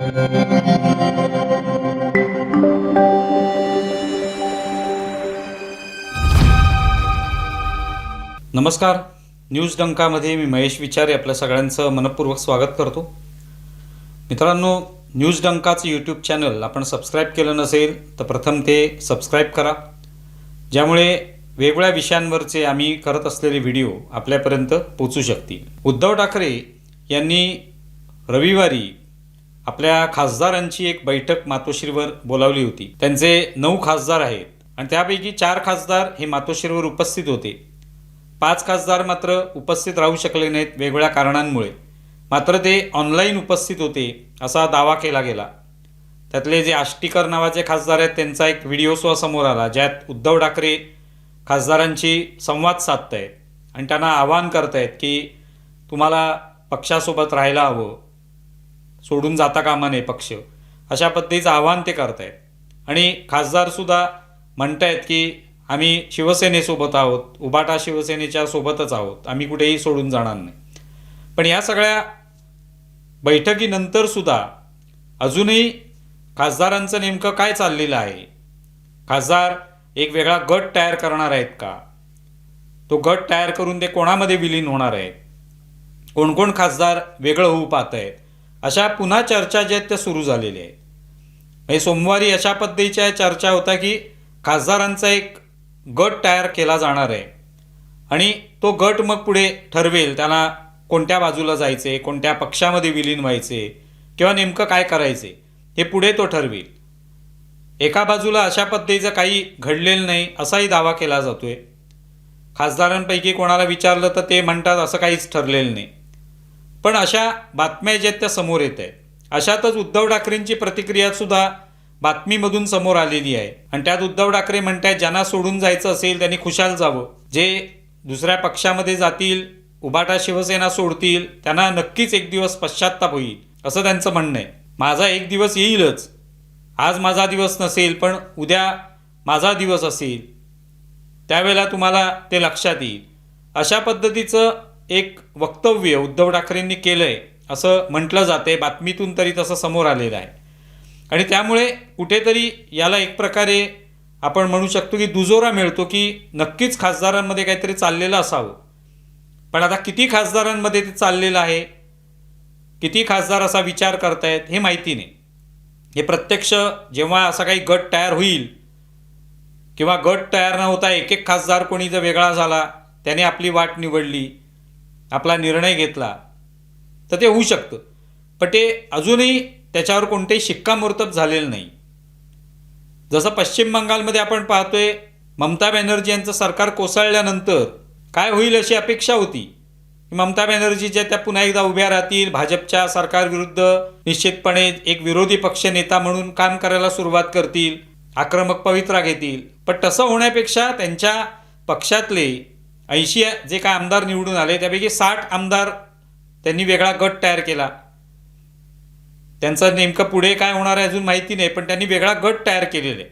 नमस्कार, न्यूज डंकामध्ये मी महेश विचारे आपल्या सगळ्यांचं मनपूर्वक स्वागत करतो. मित्रांनो, न्यूज डंकाचं यूट्यूब चॅनल आपण सबस्क्राईब केलं नसेल तर प्रथम ते सबस्क्राईब करा, ज्यामुळे वेगवेगळ्या विषयांवरचे आम्ही करत असलेले व्हिडिओ आपल्यापर्यंत पोचू शकतील. उद्धव ठाकरे यांनी रविवारी आपल्या खासदारांची एक बैठक मातोश्रीवर बोलावली होती. त्यांचे 9 खासदार आहेत आणि त्यापैकी 4 खासदार हे मातोश्रीवर उपस्थित होते. 5 खासदार मात्र उपस्थित राहू शकले नाहीत वेगवेगळ्या कारणांमुळे. मात्र ते ऑनलाईन उपस्थित होते असा दावा केला गेला. त्यातले जे आष्टीकर नावाचे खासदार आहेत त्यांचा एक व्हिडिओ सुद्धा समोर आला, ज्यात उद्धव ठाकरे खासदारांची संवाद साधत आहेत आणि त्यांना आवाहन करत आहेत की तुम्हाला पक्षासोबत राहायला हवं, सोडून जाता कामा नये पक्ष, अशा पद्धतीचं आवाहन ते करत आहेत. आणि खासदारसुद्धा म्हणत आहेत की आम्ही शिवसेनेसोबत आहोत, उभाटा शिवसेनेच्या सोबतच आहोत, आम्ही कुठेही सोडून जाणार नाही. पण या सगळ्या बैठकीनंतरसुद्धा अजूनही खासदारांचं नेमकं काय चाललेलं आहे? खासदार एक वेगळा गट तयार करणार आहेत का? तो गट तयार करून ते कोणामध्ये विलीन होणार आहेत? कोण कोण खासदार वेगळं होऊ पाहत आहेत? अशा पुन्हा चर्चा ज्या आहेत त्या सुरू झालेल्या आहेत. म्हणजे सोमवारी अशा पद्धतीच्या चर्चा होता की खासदारांचा एक गट तयार केला जाणार आहे आणि तो गट मग पुढे ठरवेल त्यांना कोणत्या बाजूला जायचे, कोणत्या पक्षामध्ये विलीन व्हायचे किंवा नेमकं काय करायचे हे पुढे तो ठरवेल. एका बाजूला अशा पद्धतीचं काही घडलेलं नाही असाही दावा केला जातोय. खासदारांपैकी कोणाला विचारलं तर ते म्हणतात असं काहीच ठरलेलं नाही. पण अशा बातम्या ज्या आहेत त्या समोर येत आहेत. अशातच उद्धव ठाकरेंची प्रतिक्रियासुद्धा बातमीमधून समोर आलेली आहे आणि त्यात उद्धव ठाकरे म्हणतात ज्यांना सोडून जायचं असेल त्यांनी खुशाल जावं, जे दुसऱ्या पक्षामध्ये जातील, उभाटा शिवसेना सोडतील, त्यांना नक्कीच एक दिवस पश्चात्ताप होईल असं त्यांचं म्हणणं आहे. माझा एक दिवस येईलच, आज माझा दिवस नसेल पण उद्या माझा दिवस असेल, त्यावेळेला तुम्हाला ते लक्षात येईल, अशा पद्धतीचं एक वक्तव्य उद्धव ठाकरेंनी केलं आहे असं म्हटलं जाते. बातमीतून तरी तसं समोर आलेलं आहे आणि त्यामुळे कुठेतरी याला एक प्रकारे आपण म्हणू शकतो की दुजोरा मिळतो की नक्कीच खासदारांमध्ये काहीतरी चाललेलं असावं. पण आता किती खासदारांमध्ये ते चाललेलं आहे, किती खासदार असा विचार करतायत हे माहिती नाही. हे प्रत्यक्ष जेव्हा असा काही गट तयार होईल किंवा गट तयार न होता एक एक खासदार कोणी जर वेगळा झाला, त्याने आपली वाट निवडली, आपला निर्णय घेतला तर ते होऊ शकतं. पण ते अजूनही त्याच्यावर कोणतेही शिक्कामोर्तब झालेलं नाही. जसं पश्चिम बंगालमध्ये आपण पाहतोय, ममता बॅनर्जी यांचं सरकार कोसळल्यानंतर काय होईल अशी अपेक्षा होती की ममता बॅनर्जीच्या त्या पुन्हा एकदा उभ्या राहतील, भाजपच्या सरकारविरुद्ध निश्चितपणे एक विरोधी पक्ष नेता म्हणून काम करायला सुरुवात करतील, आक्रमक पवित्रा घेतील. पण तसं होण्यापेक्षा त्यांच्या पक्षातले 80 जे काय आमदार निवडून आले त्यापैकी 60 आमदार त्यांनी वेगळा गट तयार केला. त्यांचं नेमकं पुढे काय होणार आहे अजून माहिती नाही, पण त्यांनी वेगळा गट तयार केलेला आहे.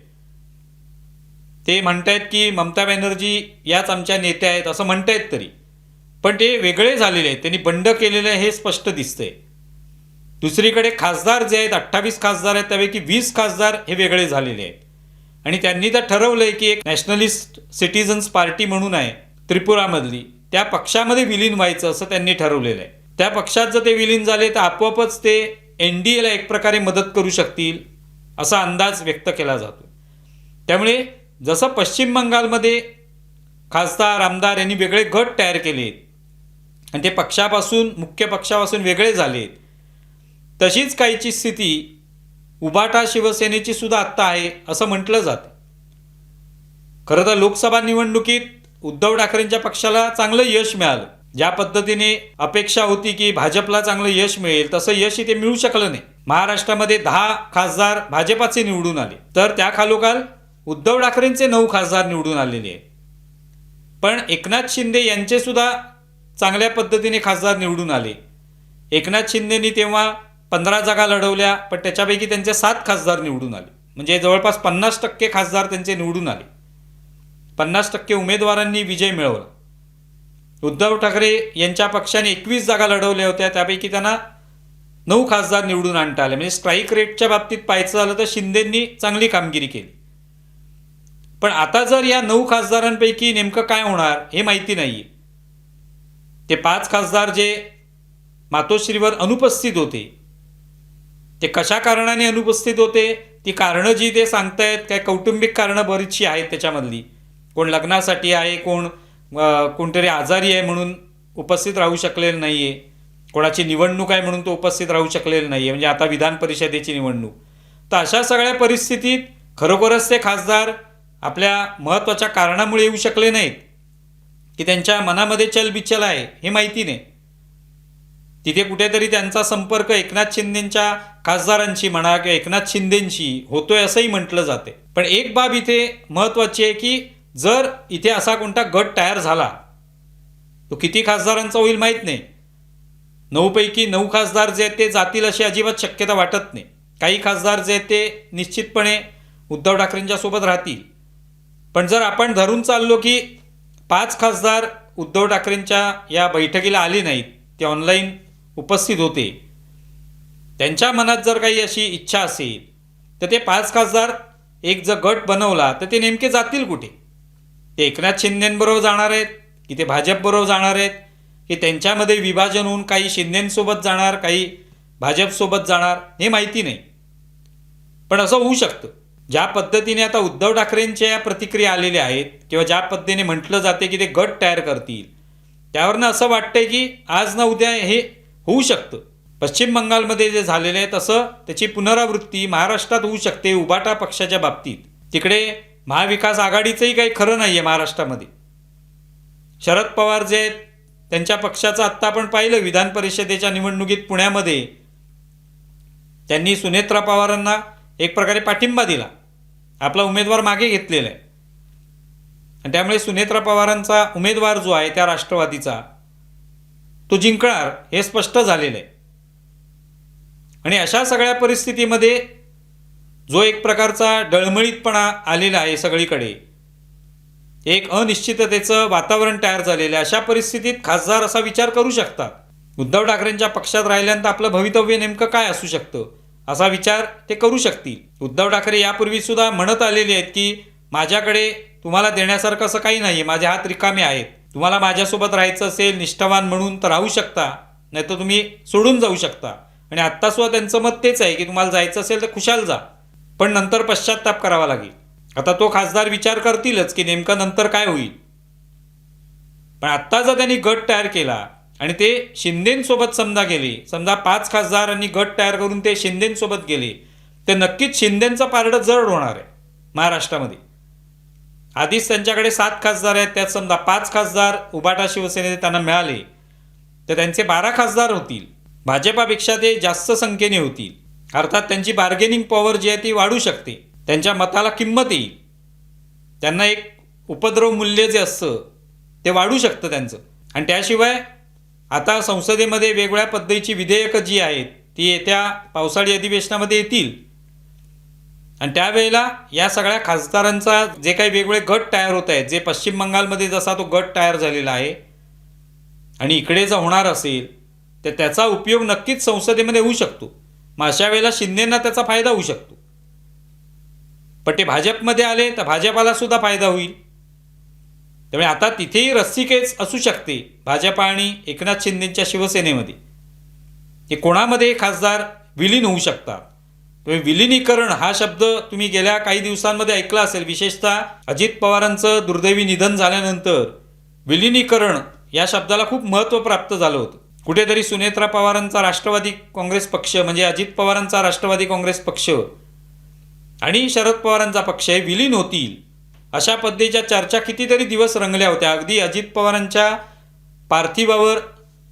ते म्हणतायत की ममता बॅनर्जी याच आमच्या नेत्या आहेत असं म्हणतायत तरी, पण ते वेगळे झालेले आहेत, त्यांनी बंड केलेलं आहे हे स्पष्ट दिसतंय. दुसरीकडे खासदार जे आहेत 28 खासदार आहेत त्यापैकी 20 खासदार हे वेगळे झालेले आहेत आणि त्यांनी तर ठरवलं आहे की एक नॅशनलिस्ट सिटीजन्स पार्टी म्हणून आहे त्रिपुरामधली, त्या पक्षामध्ये विलीन व्हायचं असं त्यांनी ठरवलेलं आहे. त्या पक्षात जर ते विलीन झाले तर आपोआपच ते NDAला एक प्रकारे मदत करू शकतील असा अंदाज व्यक्त केला जातो. त्यामुळे जसं पश्चिम बंगालमध्ये खासदार आमदार यांनी वेगळे गट तयार केलेत आणि ते पक्षापासून मुख्य पक्षापासून वेगळे झालेत, तशीच काहीची स्थिती उभाटा शिवसेनेची सुद्धा आत्ता आहे असं म्हटलं जातं. खरं तर लोकसभा निवडणुकीत उद्धव ठाकरेंच्या पक्षाला चांगलं यश मिळालं. ज्या पद्धतीने अपेक्षा होती की भाजपला चांगलं यश मिळेल तसं यश इथे मिळू शकलं नाही. महाराष्ट्रामध्ये 10 खासदार भाजपाचे निवडून आले, तर त्या खालोखाल उद्धव ठाकरेंचे 9 खासदार निवडून आलेले आहेत. पण एकनाथ शिंदे यांचे सुद्धा चांगल्या पद्धतीने खासदार निवडून आले. एकनाथ शिंदेनी तेव्हा 15 जागा लढवल्या, पण त्याच्यापैकी त्यांचे 7 खासदार निवडून आले. म्हणजे जवळपास 50% खासदार त्यांचे निवडून आले. 50% उमेदवारांनी विजय मिळवला. उद्धव ठाकरे यांच्या पक्षाने 21 जागा लढवल्या होत्या, त्यापैकी त्यांना 9 खासदार निवडून आणता आले. म्हणजे स्ट्राईक रेटच्या बाबतीत पाहायचं झालं तर शिंदेंनी चांगली कामगिरी केली. पण आता जर या 9 खासदारांपैकी नेमकं काय होणार हे माहिती नाही. ते 5 खासदार जे मातोश्रीवर अनुपस्थित होते ते कशा कारणाने अनुपस्थित होते, ती कारणं जी ते सांगतायत काय कौटुंबिक कारणं बरीचशी आहेत त्याच्यामधली. कोण लग्नासाठी आहे, कोणतरी आजारी आहे म्हणून उपस्थित राहू शकलेलं नाही आहे, कोणाची निवडणूक आहे म्हणून तो उपस्थित राहू शकलेला नाही आहे, म्हणजे आता विधान परिषदेची निवडणूक. तर अशा सगळ्या परिस्थितीत खरोखरच ते खासदार आपल्या महत्त्वाच्या कारणामुळे येऊ शकले नाहीत की त्यांच्या मनामध्ये चलबिचल आहे हे माहिती नाही. तिथे कुठेतरी त्यांचा संपर्क एकनाथ शिंदेंच्या खासदारांशी म्हणा किंवा एकनाथ शिंदेंशी होतोय असंही म्हटलं जाते. पण एक बाब इथे महत्त्वाची आहे की जर इथे असा कोणता गट तयार झाला तो किती खासदारांचा होईल माहीत नाही. 9 पैकी 9 खासदार जे आहेत ते जातील अशी अजिबात शक्यता वाटत नाही. काही खासदार जे आहेत ते निश्चितपणे उद्धव ठाकरेंच्या सोबत राहतील. पण जर आपण धरून चाललो की 5 खासदार उद्धव ठाकरेंच्या या बैठकीला आले नाहीत, ते ऑनलाईन उपस्थित होते, त्यांच्या मनात जर काही अशी इच्छा असेल तर ते 5 खासदार एक जर गट बनवला तर ते नेमके जातील कुठे? ते एकनाथ शिंदेंबरोबर जाणार आहेत की ते भाजपबरोबर जाणार आहेत की त्यांच्यामध्ये विभाजन होऊन काही शिंदेंसोबत जाणार, काही भाजपसोबत जाणार हे माहिती नाही. पण असं होऊ शकतं. ज्या पद्धतीने आता उद्धव ठाकरेंच्या प्रतिक्रिया आलेल्या आहेत किंवा ज्या पद्धतीने म्हटलं जाते की ते गट तयार करतील, त्यावरनं असं वाटतंय की आज ना उद्या हे होऊ शकतं. पश्चिम बंगालमध्ये जे झालेलं आहे तसं त्याची पुनरावृत्ती महाराष्ट्रात होऊ शकते उबाटा पक्षाच्या बाबतीत. तिकडे महाविकास आघाडीचंही काही खरं नाही आहे महाराष्ट्रामध्ये. शरद पवार जे आहेत त्यांच्या पक्षाचं आत्ता आपण पाहिलं विधान परिषदेच्या निवडणुकीत पुण्यामध्ये त्यांनी सुनेत्रा पवारांना एक प्रकारे पाठिंबा दिला, आपला उमेदवार मागे घेतलेला आहे आणि त्यामुळे सुनेत्रा पवारांचा उमेदवार जो आहे त्या राष्ट्रवादीचा तो जिंकणार हे स्पष्ट झालेलं आहे. आणि अशा सगळ्या परिस्थितीमध्ये जो एक प्रकारचा डळमळीतपणा आलेला आहे सगळीकडे, एक अनिश्चिततेचं वातावरण तयार झालेलं आहे, अशा परिस्थितीत खासदार असा विचार करू शकतात उद्धव ठाकरेंच्या पक्षात राहिल्यानंतर आपलं भवितव्य नेमकं काय असू शकतं असा विचार ते करू शकतील. उद्धव ठाकरे यापूर्वी सुद्धा म्हणत आलेले आहेत की माझ्याकडे तुम्हाला देण्यासारखं असं काही नाही आहे, माझे हात रिकामे आहेत, तुम्हाला माझ्यासोबत राहायचं असेल निष्ठावान म्हणून तर राहू शकता, नाही तर तुम्ही सोडून जाऊ शकता. आणि आत्तासुद्धा त्यांचं मत तेच आहे की तुम्हाला जायचं असेल तर खुशाल जा, पण नंतर पश्चात्ताप करावा लागेल. आता तो खासदार विचार करतीलच की नेमकं नंतर काय होईल. पण आत्ता जर त्यांनी गट तयार केला आणि ते शिंदेंसोबत समजा 5 खासदारांनी गट तयार करून ते शिंदेंसोबत गेले तर नक्कीच शिंदेंचं पारडं जड होणार आहे महाराष्ट्रामध्ये. आधीच त्यांच्याकडे 7 खासदार आहेत, त्यात समजा 5 खासदार उबाटा शिवसेनेने त्यांना मिळाले तर त्यांचे 12 खासदार होतील, भाजपापेक्षा ते जास्त संख्येने होतील. अर्थात त्यांची बार्गेनिंग पॉवर जी आहे ती वाढू शकते, त्यांच्या मताला किंमत येईल, त्यांना एक उपद्रव मूल्य जे असतं ते वाढू शकतं त्यांचं. आणि त्याशिवाय आता संसदेमध्ये वेगवेगळ्या पद्धतीची विधेयकं जी आहेत ती येत्या पावसाळी अधिवेशनामध्ये येतील आणि त्यावेळेला या सगळ्या खासदारांचा जे काही वेगवेगळे गट तयार होत आहेत, जे पश्चिम बंगालमध्ये जसा तो गट तयार झालेला आहे आणि इकडे जर होणार असेल तर त्याचा उपयोग नक्कीच संसदेमध्ये होऊ शकतो. मग अशा वेळेला शिंदेंना त्याचा फायदा होऊ शकतो. पण ते भाजपमध्ये आले तर भाजपाला सुद्धा फायदा होईल. त्यामुळे आता तिथेही रस्सीखेच असू शकते भाजपा आणि एकनाथ शिंदेंच्या शिवसेनेमध्ये, की कोणामध्ये खासदार विलीन होऊ शकतात. तुम्ही विलिनीकरण हा शब्द तुम्ही गेल्या काही दिवसांमध्ये ऐकला असेल, विशेषतः अजित पवारांचं दुर्दैवी निधन झाल्यानंतर विलिनीकरण या शब्दाला खूप महत्त्व प्राप्त झालं होतं. कुठेतरी सुनेत्रा पवारांचा राष्ट्रवादी काँग्रेस पक्ष म्हणजे अजित पवारांचा राष्ट्रवादी काँग्रेस पक्ष आणि शरद पवारांचा पक्ष हे विलीन होतील अशा पद्धतीच्या चर्चा कितीतरी दिवस रंगल्या होत्या. अगदी अजित पवारांच्या पार्थिवावर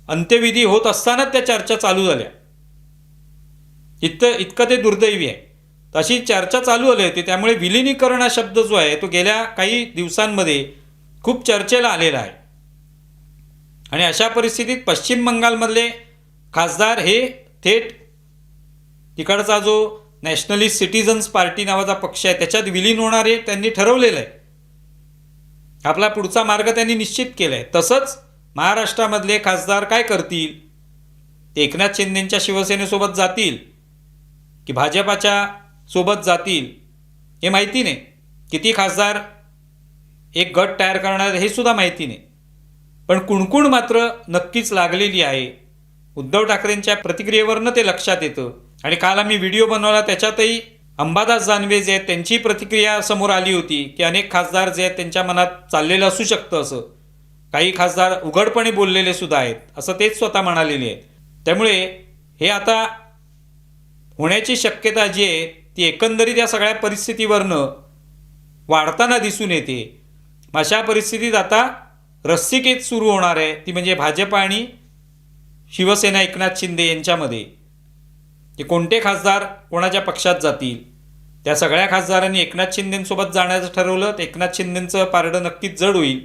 अंत्यविधी होत असताना त्या चर्चा चालू झाल्या. इतकं ते दुर्दैवी आहे. तशी चर्चा चालू आली होती. त्यामुळे विलिनीकरण हा शब्द जो आहे तो गेल्या काही दिवसांमध्ये खूप चर्चेला आलेला आहे. आणि अशा परिस्थितीत पश्चिम बंगालमधले खासदार हे थेट तिकडचा जो नॅशनलिस्ट सिटीजन्स पार्टी नावाचा पक्ष आहे त्याच्यात विलीन होणार आहे त्यांनी ठरवलेलं आहे. आपला पुढचा मार्ग त्यांनी निश्चित केला आहे. तसंच महाराष्ट्रामधले खासदार काय करतील ते एकनाथ शिंदेंच्या शिवसेनेसोबत जातील की भाजपाच्या सोबत जातील हे माहिती नाही. किती खासदार एक गट तयार करणार हे सुद्धा माहिती नाही. पण कुणकुण मात्र नक्कीच लागलेली आहे. उद्धव ठाकरेंच्या प्रतिक्रियेवरनं ते लक्षात येतं. आणि काल आम्ही व्हिडिओ बनवला त्याच्यातही अंबादास दानवे जे आहेत त्यांची प्रतिक्रिया समोर आली होती की अनेक खासदार जे आहेत त्यांच्या मनात चाललेलं असू शकतं. असं काही खासदार उघडपणे बोललेले सुद्धा आहेत असं तेच स्वतः म्हणालेले आहेत. त्यामुळे हे आता होण्याची शक्यता जी आहे ती एकंदरीत या सगळ्या परिस्थितीवरनं वाढताना दिसून येते. अशा परिस्थितीत आता रस्सीखेच सुरू होणार आहे, ती म्हणजे भाजप आणि शिवसेना एकनाथ शिंदे यांच्यामध्ये. की कोणते खासदार कोणाच्या पक्षात जातील. त्या सगळ्या खासदारांनी एकनाथ शिंदेंसोबत जाण्याचं ठरवलं तर एकनाथ शिंदेंचं पारडं नक्कीच जड होईल.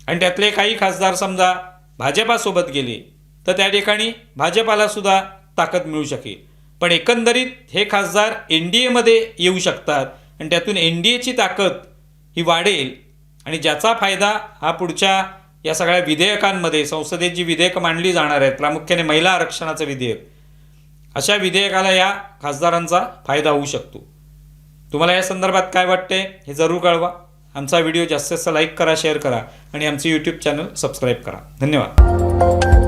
आणि त्यातले काही खासदार समजा भाजपासोबत गेले तर त्या ठिकाणी भाजपाला सुद्धा ताकद मिळू शकेल. पण एकंदरीत हे खासदार NDAमध्ये येऊ शकतात आणि त्यातून NDAची ताकद ही वाढेल आणि ज्याचा फायदा हा पुढच्या या सगळ्या विधेयकांमध्ये, संसदेत जी विधेयकं मांडली जाणार आहेत, प्रामुख्याने महिला आरक्षणाचं विधेयक, अशा विधेयकाला या खासदारांचा फायदा होऊ शकतो. तुम्हाला या संदर्भात काय वाटते हे जरूर कळवा. आमचा व्हिडिओ जास्तीत जास्त लाईक करा, शेअर करा आणि आमचे YouTube चॅनल सबस्क्राईब करा. धन्यवाद.